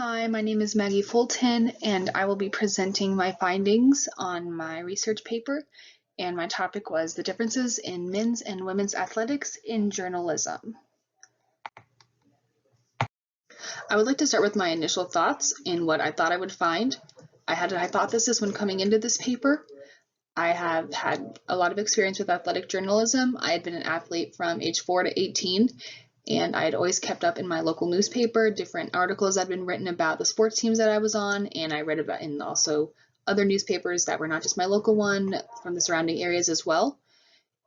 Hi, my name is Maggie Fulton, and I will be presenting my findings on my research paper, and my topic was the differences in men's and women's athletics in journalism. I would like to start with my initial thoughts and what I thought I would find. I had a hypothesis when coming into this paper. I have had a lot of experience with athletic journalism. I had been an athlete from age 4 to 18, and I had always kept up in my local newspaper different articles that had been written about the sports teams that I was on, and I read about in also other newspapers that were not just my local one from the surrounding areas as well.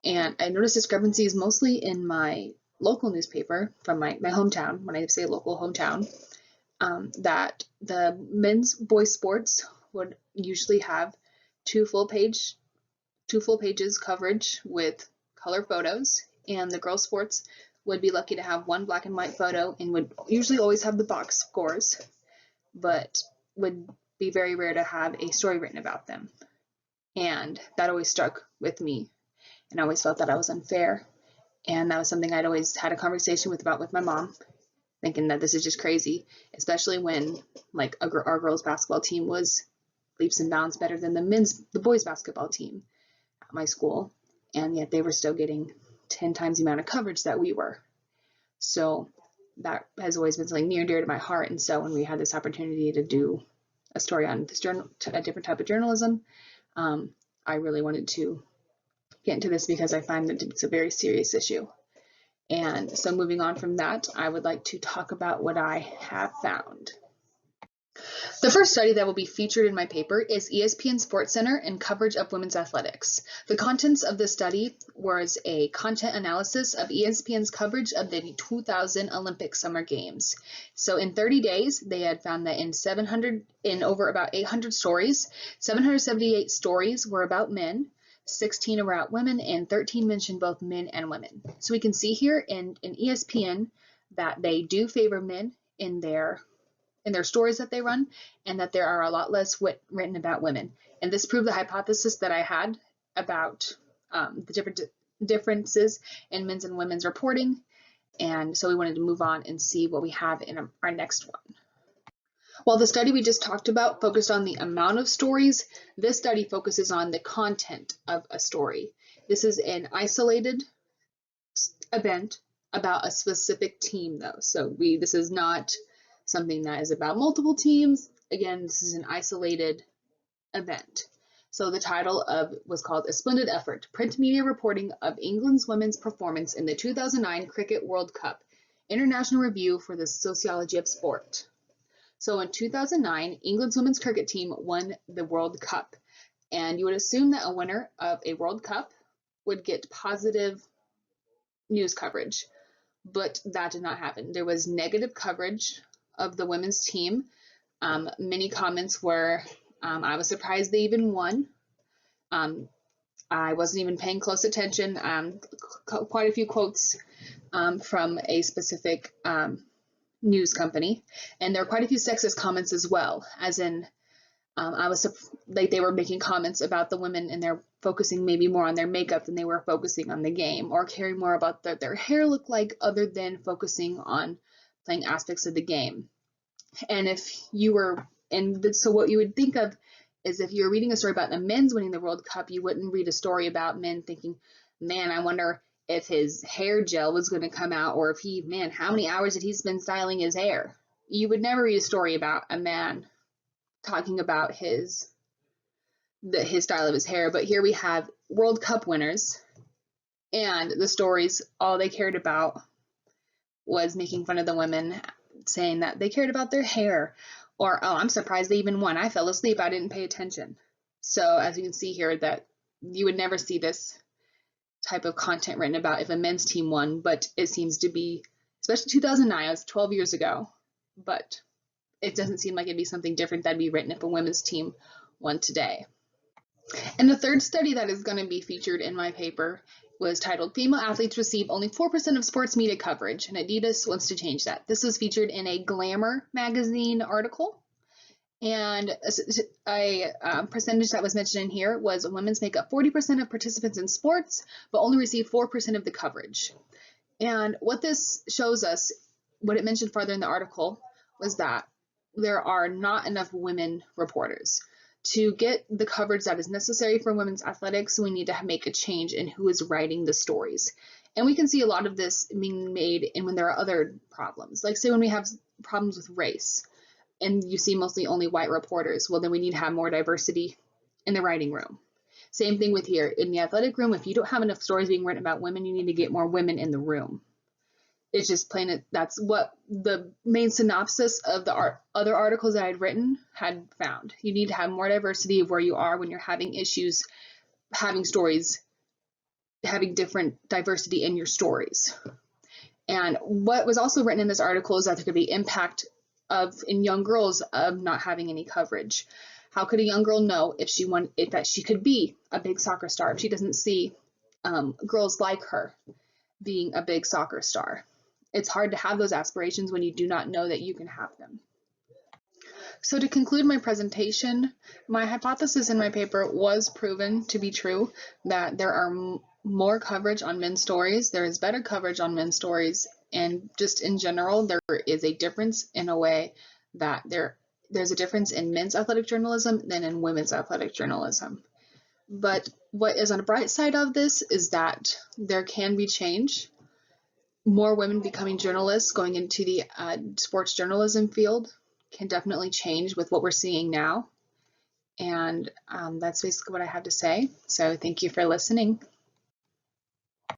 And I noticed discrepancies mostly in my local newspaper from my hometown, when I say local hometown, that the men's boys sports would usually have two full pages coverage with color photos, and the girls sports would be lucky to have one black and white photo and would usually always have the box scores, but would be very rare to have a story written about them. And that always stuck with me, and I always felt that I was unfair. And that was something I'd always had a conversation about with my mom, thinking that this is just crazy, especially when like our girls basketball team was leaps and bounds better than the boys basketball team at my school, and yet they were still getting 10 times the amount of coverage that we were. So that has always been something near and dear to my heart. And so when we had this opportunity to do a story on this a different type of journalism, I really wanted to get into this because I find that it's a very serious issue. And so moving on from that, I would like to talk about what I have found. The first study that will be featured in my paper is ESPN SportsCenter and coverage of women's athletics. The contents of this study was a content analysis of ESPN's coverage of the 2000 Olympic Summer Games. So in 30 days, they had found that in over about 800 stories, 778 stories were about men, 16 were about women, and 13 mentioned both men and women. So we can see here in ESPN that they do favor men in their stories that they run, and that there are a lot less written about women. And this proved the hypothesis that I had about the differences in men's and women's reporting. And so we wanted to move on and see what we have in our next one. While the study we just talked about focused on the amount of stories, this study focuses on the content of a story. This is an isolated event about a specific team though. So this is not something that is about multiple teams. Again, this is an isolated event. So the title was called A Splendid Effort, Print Media Reporting of England's Women's Performance in the 2009 Cricket World Cup, International Review for the Sociology of Sport. So in 2009, England's women's cricket team won the World Cup. And you would assume that a winner of a World Cup would get positive news coverage, but that did not happen. There was negative coverage of the women's team. Many comments were, I was surprised they even won. I wasn't even paying close attention. Quite a few quotes from a specific news company. And there were quite a few sexist comments as well, as in they were making comments about the women and they're focusing maybe more on their makeup than they were focusing on the game, or caring more about what their hair looked like other than focusing on playing aspects of the game. And so what you would think of is if you're reading a story about the men's winning the World Cup, you wouldn't read a story about men thinking, man, I wonder if his hair gel was going to come out, or if how many hours did he spend styling his hair? You would never read a story about a man talking about his style of his hair. But here we have World Cup winners, and the stories, all they cared about was making fun of the women, saying that they cared about their hair, or, oh, I'm surprised they even won. I fell asleep. I didn't pay attention. So as you can see here, that you would never see this type of content written about if a men's team won, but it seems to be, especially 2009, it was 12 years ago, but it doesn't seem like it'd be something different that'd be written if a women's team won today. And the third study that is going to be featured in my paper was titled Female Athletes Receive Only 4% of Sports Media Coverage, and Adidas wants to change that. This was featured in a Glamour magazine article, and a percentage that was mentioned in here was women's make up 40% of participants in sports, but only receive 4% of the coverage. And what this shows us, what it mentioned farther in the article, was that there are not enough women reporters. To get the coverage that is necessary for women's athletics, we need to make a change in who is writing the stories. And we can see a lot of this being made in when there are other problems. Like say when we have problems with race and you see mostly only white reporters, well then we need to have more diversity in the writing room. Same thing with here in the athletic room. If you don't have enough stories being written about women, you need to get more women in the room. It's just plain, that's what the main synopsis of the other articles that I'd written had found. You need to have more diversity of where you are when you're having issues, having stories, having different diversity in your stories. And what was also written in this article is that there could be impact in young girls of not having any coverage. How could a young girl know if that she could be a big soccer star if she doesn't see girls like her being a big soccer star? It's hard to have those aspirations when you do not know that you can have them. So to conclude my presentation, my hypothesis in my paper was proven to be true, that there are more coverage on men's stories, there is better coverage on men's stories, and just in general, there is a difference in a way that there's a difference in men's athletic journalism than in women's athletic journalism. But what is on the bright side of this is that there can be change. More women becoming journalists going into the sports journalism field can definitely change with what we're seeing now. And that's basically what I have to say. So thank you for listening.